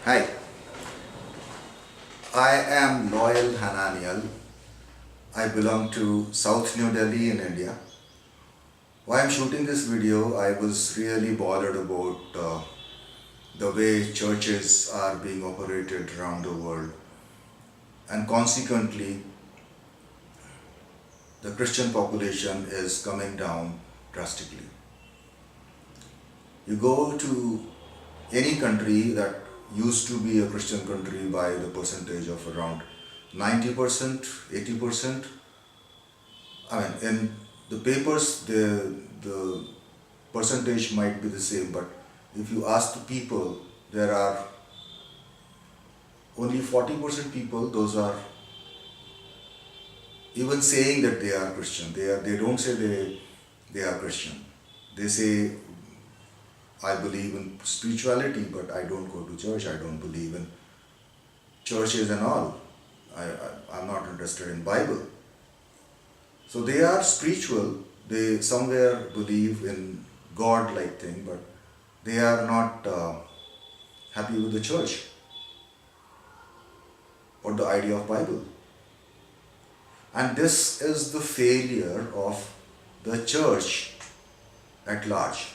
Hi, I am Loyal Hananial. I belong to South New Delhi in India. While I'm shooting this video, I was really bothered about the way churches are being operated around the world, and consequently, the Christian population is coming down drastically. You go to any country that used to be a Christian country by the percentage of around 90%, 80%. I mean, in the papers, the percentage might be the same, but if you ask the people, there are only 40% people, those are even saying that they are Christian. They don't say they are Christian. They say, I believe in spirituality, but I don't go to church. I don't believe in churches and all. I'm not interested in Bible. So they are spiritual. They somewhere believe in God-like thing, but they are not happy with the church or the idea of Bible. And this is the failure of the church at large.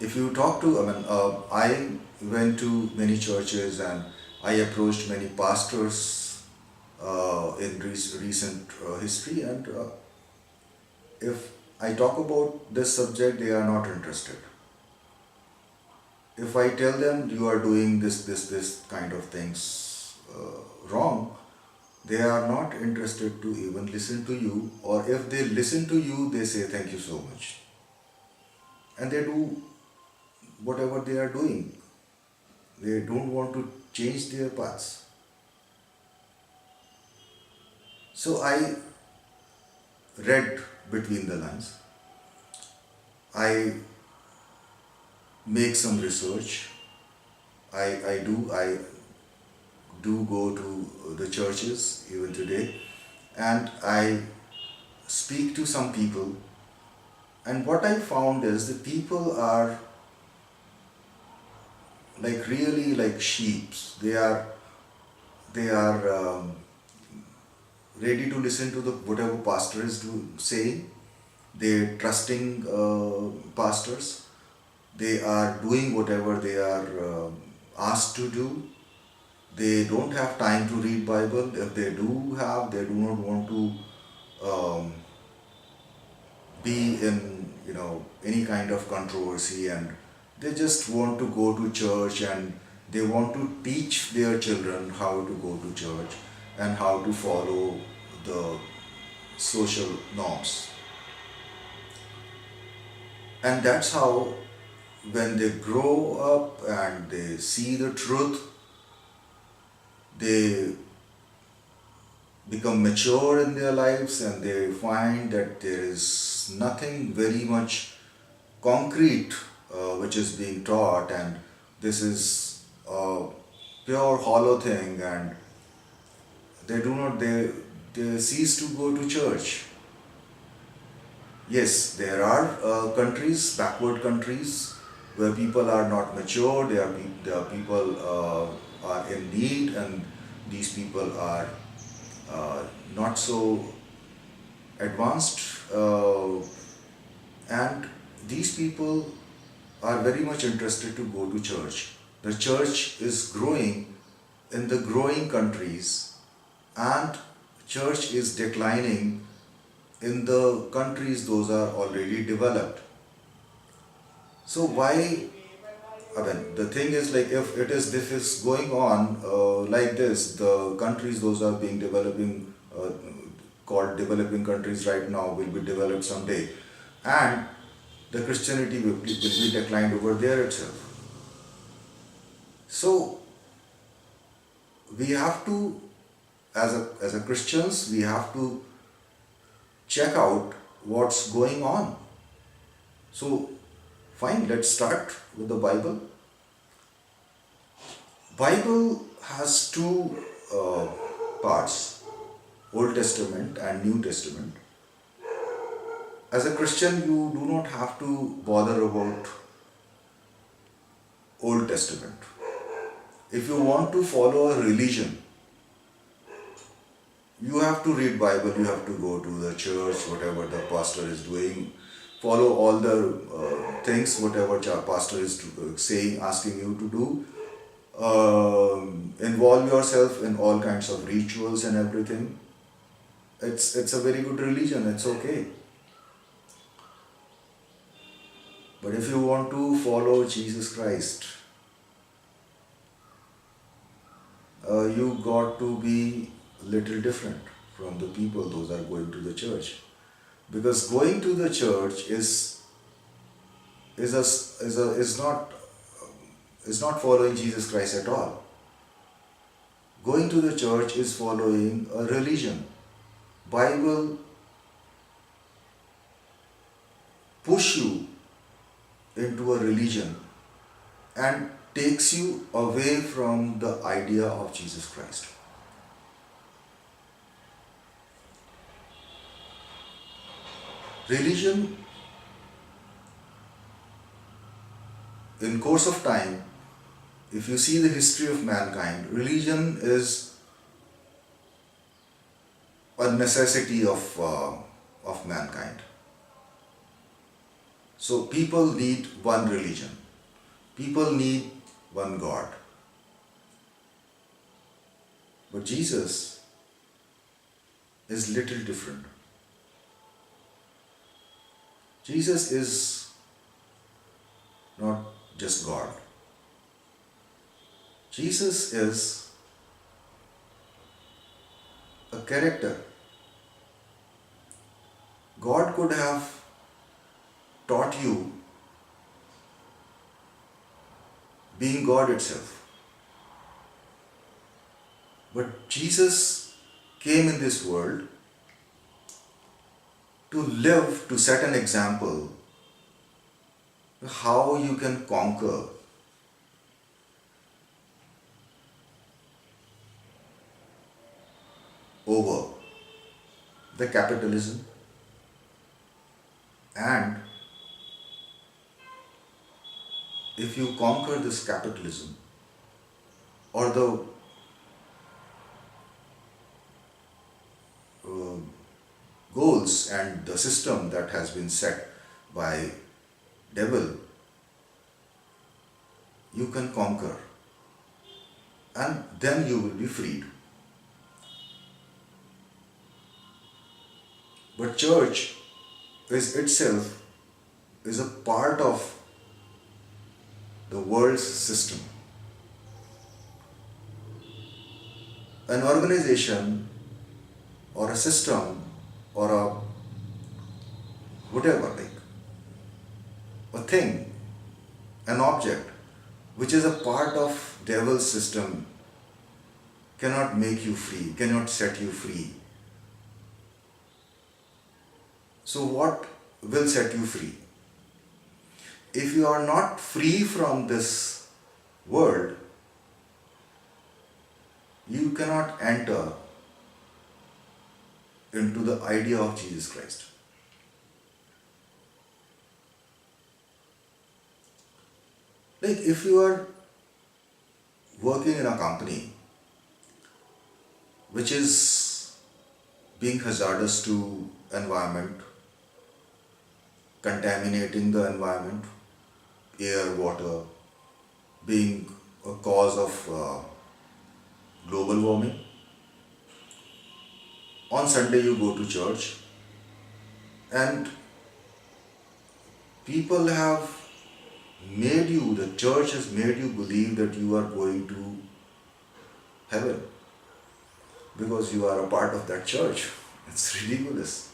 If you talk to, I went to many churches and I approached many pastors in recent history, and if I talk about this subject, they are not interested. If I tell them you are doing this kind of things wrong, they are not interested to even listen to you, or if they listen to you, they say thank you so much. And they do whatever they are doing. They don't want to change their paths. So I read between the lines. I make some research. I do go to the churches even today, and I speak to some people, and what I found is the people are like really like sheeps. They are ready to listen to the whatever pastor is saying. They're trusting pastors. They are doing whatever they are asked to do. They don't have time to read Bible. If they do have, they do not want to um, be in any kind of controversy, and they just want to go to church, and they want to teach their children how to go to church and how to follow the social norms. And that's how, when they grow up and they see the truth, they become mature in their lives, and they find that there is nothing very much concrete which is being taught, and this is a pure hollow thing, and they cease to go to church. Yes, there are countries, backward countries, where people are not mature. There are people are in need, and these people are not so advanced, and these people are very much interested to go to church. The church is growing in the growing countries, and church is declining in the countries those are already developed. So why? I mean, the thing is, like, if this is going on like this, the countries those are being developing, called developing countries right now, will be developed someday, and the Christianity will be declined over there itself. So we have to, as a Christians, we have to check out what's going on. So fine, let's start with the Bible. Bible has two parts, Old Testament and New Testament. As a Christian, you do not have to bother about Old Testament. If you want to follow a religion, you have to read Bible, you have to go to the church, whatever the pastor is doing, follow all the things, whatever pastor is saying, asking you to do. Involve yourself in all kinds of rituals and everything. It's a very good religion, it's okay. But if you want to follow Jesus Christ, you got to be little different from the people those are going to the church, because going to the church is not following Jesus Christ at all. Going to the church is following a religion. Bible push you into a religion and takes you away from the idea of Jesus Christ. Religion, in course of time, if you see the history of mankind, religion is a necessity of mankind. So people need one religion. People need one God. But Jesus is little different. Jesus is not just God. Jesus is a character. God could have taught you being God itself. But Jesus came in this world to live, to set an example how you can conquer over the capitalism and if you conquer this capitalism or the goals and the system that has been set by devil, you can conquer and then you will be freed. But church is itself is a part of the world's system. An organization or a system or a whatever, like a thing, an object which is a part of devil's system cannot make you free, cannot set you free. So what will set you free? If you are not free from this world, you cannot enter into the idea of Jesus Christ. Like if you are working in a company which is being hazardous to environment, contaminating the environment, air, water, being a cause of global warming. On Sunday you go to church and people have made you, the church has made you believe that you are going to heaven because you are a part of that church. It's ridiculous.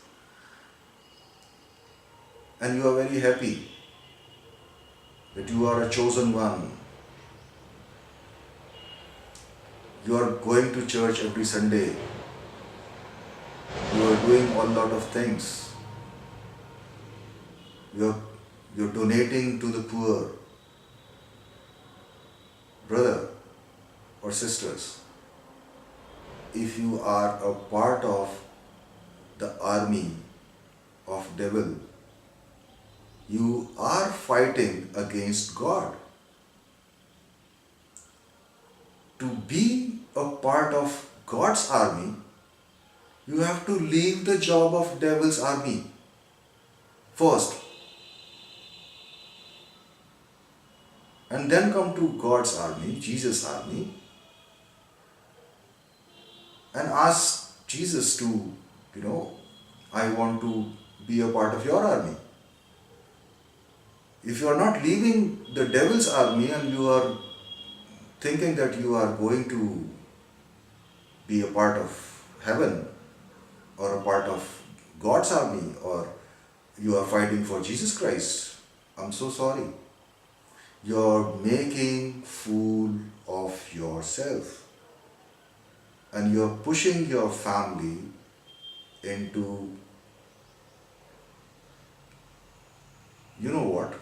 And you are very happy that you are a chosen one. You are going to church every Sunday. You are doing a lot of things. You're donating to the poor. Brother or sisters, if you are a part of the army of devil, you are fighting against God. to be a part of God's army, you have to leave the job of devil's army first, and then come to God's army, Jesus' army, and ask Jesus to, I want to be a part of your army. If you are not leaving the devil's army and you are thinking that you are going to be a part of heaven or a part of God's army, or you are fighting for Jesus Christ, I'm so sorry. You're making fool of yourself, and you're pushing your family into, you know what.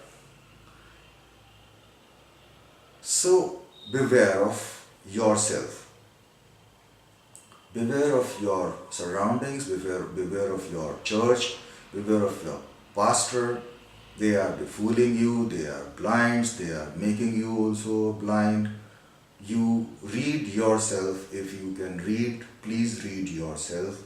So beware of yourself. Beware of your surroundings, beware of your church, beware of your pastor. They are fooling you, they are blinds, they are making you also blind. You read yourself. If you can read, please read yourself.